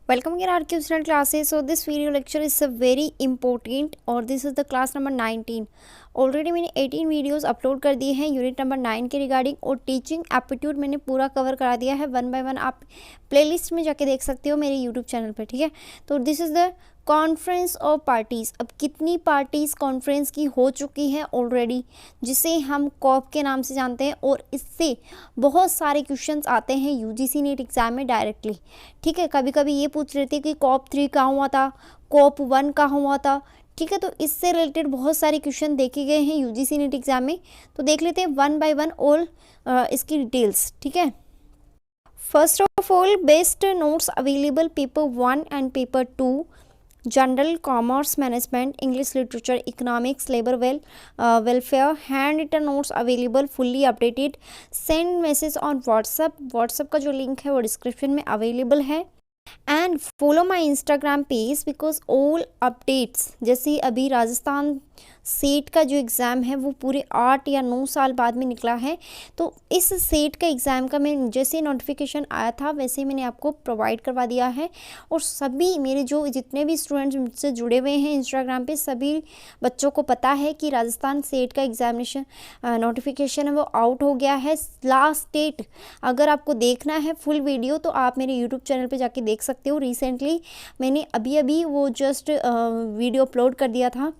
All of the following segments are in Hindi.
Welcome in our student classes. So this video lecture is a very important और this is the class number 19. Already मैंने 18 वीडियोस अपलोड कर दिए हैं यूनिट नंबर 9 के रिगार्डिंग और टीचिंग एप्टीट्यूड मैंने पूरा कवर करा दिया है वन बाय वन। आप प्लेलिस्ट में जाके देख सकते हो मेरे यूट्यूब चैनल पर, ठीक है। तो this is the conference of parties. अब कितनी पार्टीज़ कॉन्फ्रेंस की हो चुकी हैं ऑलरेडी, जिसे हम कॉप के नाम से जानते हैं, और इससे बहुत सारे क्वेश्चंस आते हैं यूजीसी नीट एग्ज़ाम में डायरेक्टली, ठीक है। कभी कभी ये पूछ रहे थे कि कॉप 3 कहाँ हुआ था, कॉप 1 कहाँ हुआ था, ठीक है। तो इससे रिलेटेड बहुत सारे क्वेश्चन देखे गए हैं यूजीसी नीट एग्ज़ाम में। तो देख लेते हैं वन बाय वन ऑल इसकी डिटेल्स, ठीक है। First of all, best notes available paper 1 and paper 2, general, commerce management, English literature, economics, labour welfare, handwritten notes available fully updated. Send message on WhatsApp का जो लिंक है वो डिस्क्रिप्शन में अवेलेबल है। And follow my Instagram page because all updates, जैसे अभी राजस्थान सेट का जो एग्ज़ाम है वो पूरे 8 या 9 साल बाद में निकला है। तो इस सेट का एग्ज़ाम का मैं जैसे नोटिफिकेशन आया था वैसे मैंने आपको प्रोवाइड करवा दिया है। और सभी मेरे जो जितने भी स्टूडेंट्स मुझसे जुड़े हुए हैं इंस्टाग्राम पे, सभी बच्चों को पता है कि राजस्थान सेट का एग्ज़ामिनेशन नोटिफिकेशन है वो आउट हो गया है। लास्ट डेट अगर आपको देखना है फुल वीडियो तो आप मेरे यूट्यूब चैनल पर जाके देख सकते हो। रिसेंटली मैंने अभी वो जस्ट वीडियो अपलोड कर दिया था,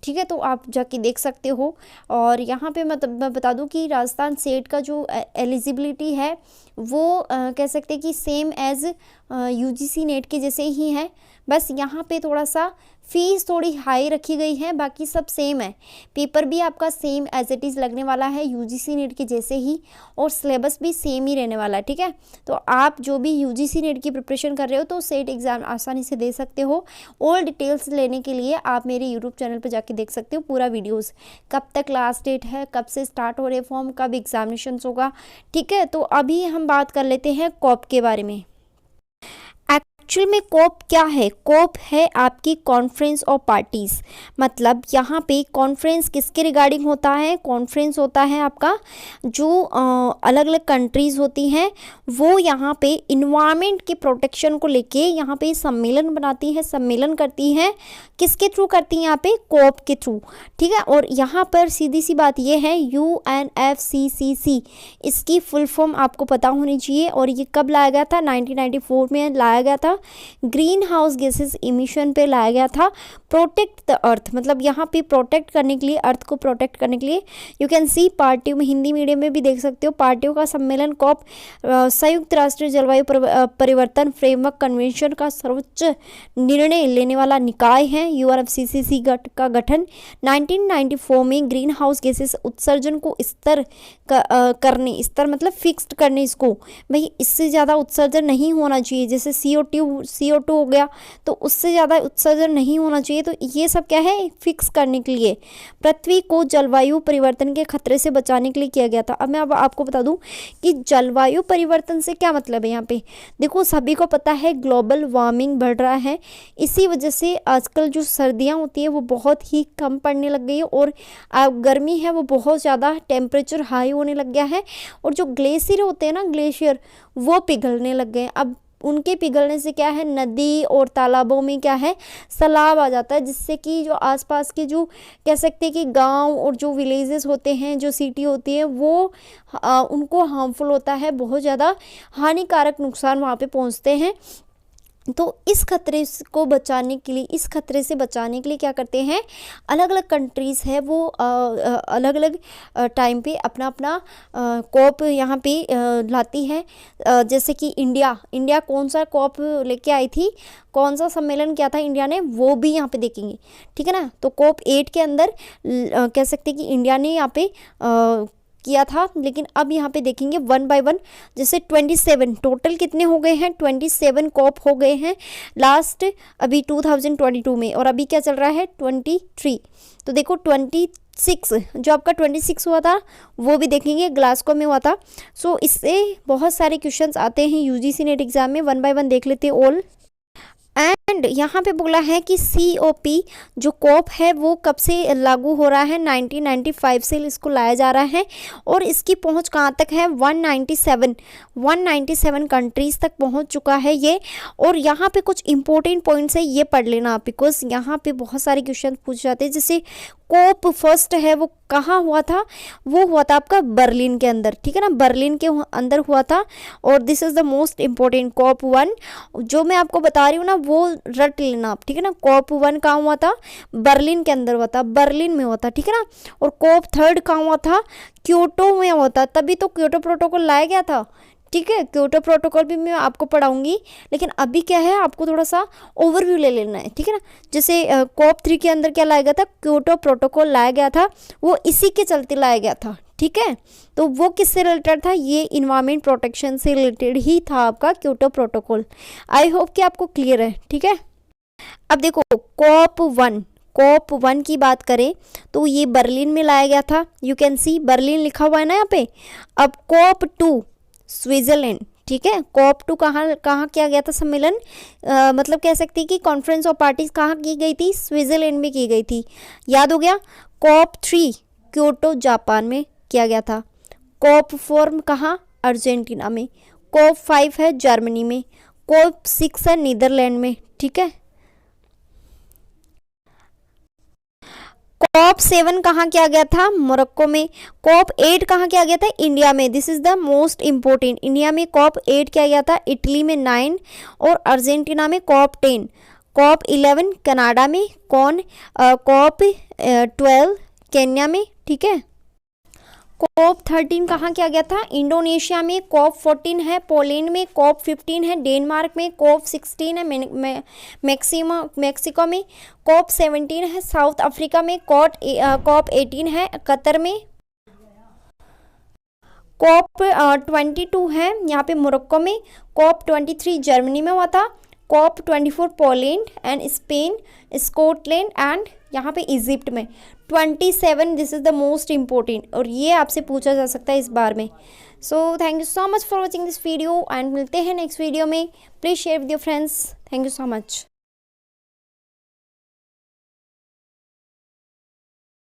ठीक है। तो आप जाके देख सकते हो। और यहाँ पे मैं बता दूँ कि राजस्थान सेट का जो एलिजिबिलिटी है वो कह सकते हैं कि सेम एज यूजीसी नेट के जैसे ही है, बस यहाँ पे थोड़ा सा फीस थोड़ी हाई रखी गई है, बाकी सब सेम है। पेपर भी आपका सेम एज इट इज़ लगने वाला है यूजीसी नेट के जैसे ही, और सिलेबस भी सेम ही रहने वाला है, ठीक है। तो आप जो भी यूजीसी नेट की प्रिपरेशन कर रहे हो तो सेट एग्ज़ाम आसानी से दे सकते हो। ऑल डिटेल्स लेने के लिए आप मेरे यूट्यूब चैनल पर जाके देख सकते हो पूरा वीडियोज़, कब तक लास्ट डेट है, कब से स्टार्ट हो रहे फॉर्म, कब एग्जामिनेशन होगा, ठीक है। तो अभी हम बात कर लेते हैं कॉप के बारे में। एक्चुअल में कॉप क्या है? कॉप है आपकी कॉन्फ्रेंस ऑफ पार्टीज़। मतलब यहाँ पे कॉन्फ्रेंस किसके रिगार्डिंग होता है? कॉन्फ्रेंस होता है आपका जो अलग अलग कंट्रीज़ होती हैं वो यहाँ पे इन्वायरमेंट के प्रोटेक्शन को लेके यहाँ पे सम्मेलन बनाती है, सम्मेलन करती है। किसके थ्रू करती हैं? यहाँ पे कॉप के थ्रू, ठीक है। और यहाँ पर सीधी सी बात ये है UNFCCC, इसकी फुल फॉर्म आपको पता होनी चाहिए। और ये कब लाया गया था? 1994 में लाया गया था। ग्रीन हाउस गैसेस इमिशन पे लाया गया था। प्रोटेक्ट द अर्थ, मतलब यहाँ पे प्रोटेक्ट करने के लिए, अर्थ को प्रोटेक्ट करने के लिए। यू कैन सी पार्टियों में, हिंदी मीडियम में भी देख सकते हो, पार्टियों का सम्मेलन कॉप संयुक्त राष्ट्र जलवायु परिवर्तन फ्रेमवर्क कन्वेंशन का सर्वोच्च निर्णय लेने वाला निकाय है। UNFCCC का गठन 1994 में ग्रीन हाउस गैसेस उत्सर्जन को स्तर करने, स्तर मतलब फिक्स्ड करने, इसको भाई इससे ज़्यादा उत्सर्जन नहीं होना चाहिए। जैसे CO2 हो गया तो उससे ज़्यादा उत्सर्जन नहीं होना चाहिए। तो ये सब क्या है? फिक्स करने के लिए, पृथ्वी को जलवायु परिवर्तन के खतरे से बचाने के लिए किया गया था। अब मैं आपको बता दूं कि जलवायु परिवर्तन से क्या मतलब है। यहाँ पे देखो, सभी को पता है ग्लोबल वार्मिंग बढ़ रहा है, इसी वजह से आजकल जो सर्दियाँ होती है वो बहुत ही कम पड़ने लग गई है, और गर्मी है वो बहुत ज़्यादा, टेम्परेचर हाई होने लग गया है। और जो ग्लेशियर होते हैं ना, ग्लेशियर, वो पिघलने लग गए। अब उनके पिघलने से क्या है, नदी और तालाबों में क्या है, सैलाब आ जाता है, जिससे कि जो आसपास के जो कह सकते हैं कि गांव और जो विलेजेस होते हैं, जो सिटी होती है, वो उनको हार्मफुल होता है, बहुत ज़्यादा हानिकारक नुकसान वहाँ पे पहुँचते हैं। तो इस खतरे को बचाने के लिए, इस खतरे से बचाने के लिए क्या करते हैं, अलग अलग कंट्रीज़ है वो अलग अलग टाइम पे अपना अपना कॉप यहाँ पे लाती है। जैसे कि इंडिया कौन सा कॉप लेके आई थी, कौन सा सम्मेलन किया था इंडिया ने, वो भी यहाँ पे देखेंगे, ठीक है ना। तो कॉप 8 के अंदर कह सकते हैं कि इंडिया ने यहाँ पे किया था, लेकिन अब यहाँ पे देखेंगे वन बाय वन। जैसे 27 टोटल कितने हो गए हैं, 27 कॉप हो गए हैं लास्ट अभी 2022 में, और अभी क्या चल रहा है 23। तो देखो 26 जो आपका 26 हुआ था वो भी देखेंगे, ग्लासगो में हुआ था। सो इससे बहुत सारे क्वेश्चंस आते हैं यूजीसी नेट एग्जाम में, वन बाय वन देख लेते हैं ऑल। एंड एंड यहाँ पे बोला है कि COP जो कॉप है वो कब से लागू हो रहा है, 1995 से इसको लाया जा रहा है और इसकी पहुँच कहाँ तक है, 197 कंट्रीज़ तक पहुँच चुका है ये। और यहाँ पे कुछ इंपॉर्टेंट पॉइंट्स है, ये पढ़ लेना आप, बिकॉज यहाँ पे बहुत सारे क्वेश्चन पूछ जाते हैं। जैसे कॉप फर्स्ट है वो कहाँ हुआ था, वो हुआ था आपका बर्लिन के अंदर, ठीक है ना, बर्लिन के अंदर हुआ था। और this is the most important cop 1 जो मैं आपको बता रही हूँ ना, वो रट लेना आप, ठीक है ना। कॉप 1 कहाँ हुआ था, बर्लिन के अंदर हुआ था, बर्लिन में हुआ था, ठीक है ना। और कॉप 3 कहाँ हुआ था, क्योटो में हुआ था, तभी तो क्योटो प्रोटोकॉल लाया गया था, ठीक है। क्योटो प्रोटोकॉल भी मैं आपको पढ़ाऊंगी, लेकिन अभी क्या है, आपको थोड़ा सा ओवरव्यू ले लेना है, ठीक है ना। जैसे कॉप 3 के अंदर क्या लाया गया था, क्योटो प्रोटोकॉल लाया गया था, वो इसी के चलते लाया गया था, ठीक है। तो वो किससे रिलेटेड था, ये इन्वायरमेंट प्रोटेक्शन से रिलेटेड ही था आपका क्योटो प्रोटोकॉल। आई होप कि आपको क्लियर है, ठीक है। अब देखो कॉप 1 की बात करें तो ये बर्लिन में लाया गया था, यू कैन सी बर्लिन लिखा हुआ है ना यहाँ पे। अब कॉप 2 स्विट्जरलैंड, ठीक है। कॉप 2 कहाँ किया गया था सम्मेलन, मतलब कह सकते हैं कि कॉन्फ्रेंस ऑफ पार्टीज कहाँ की गई थी, स्विट्जरलैंड में की गई थी, याद हो गया। कॉप 3 क्योटो जापान में किया गया था। कॉप 4 कहाँ, अर्जेंटीना में। कॉप 5 है जर्मनी में। कॉप 6 है नीदरलैंड में, ठीक है। कॉप 7 कहाँ किया गया था, मोरक्को में। कॉप 8 कहाँ किया गया था, इंडिया में। This is the most important, India में कॉप 8 किया गया था, इटली में 9 और अर्जेंटीना में कॉप 10। कॉप 11 कनाडा में, कॉप 12 केन्या में, ठीक है। कॉप 13 कहाँ किया गया था, इंडोनेशिया में। कॉप 14 है पोलैंड में। कॉप 15 है डेनमार्क में। कॉप 16 है मैक्सिको में। कॉप 17 है साउथ अफ्रीका में। कॉप 18 है कतर में। कॉप 22 है यहाँ पे मोरक्को में। कॉप 23 जर्मनी में हुआ था। COP 24 Poland and Spain, Scotland and यहाँ पे इजिप्ट में। 27 this is the most important, और ये आपसे पूछा जा सकता है इस बार में। So thank you so much for watching this video and मिलते हैं नेक्स्ट वीडियो में। Please share with your friends. Thank you so much.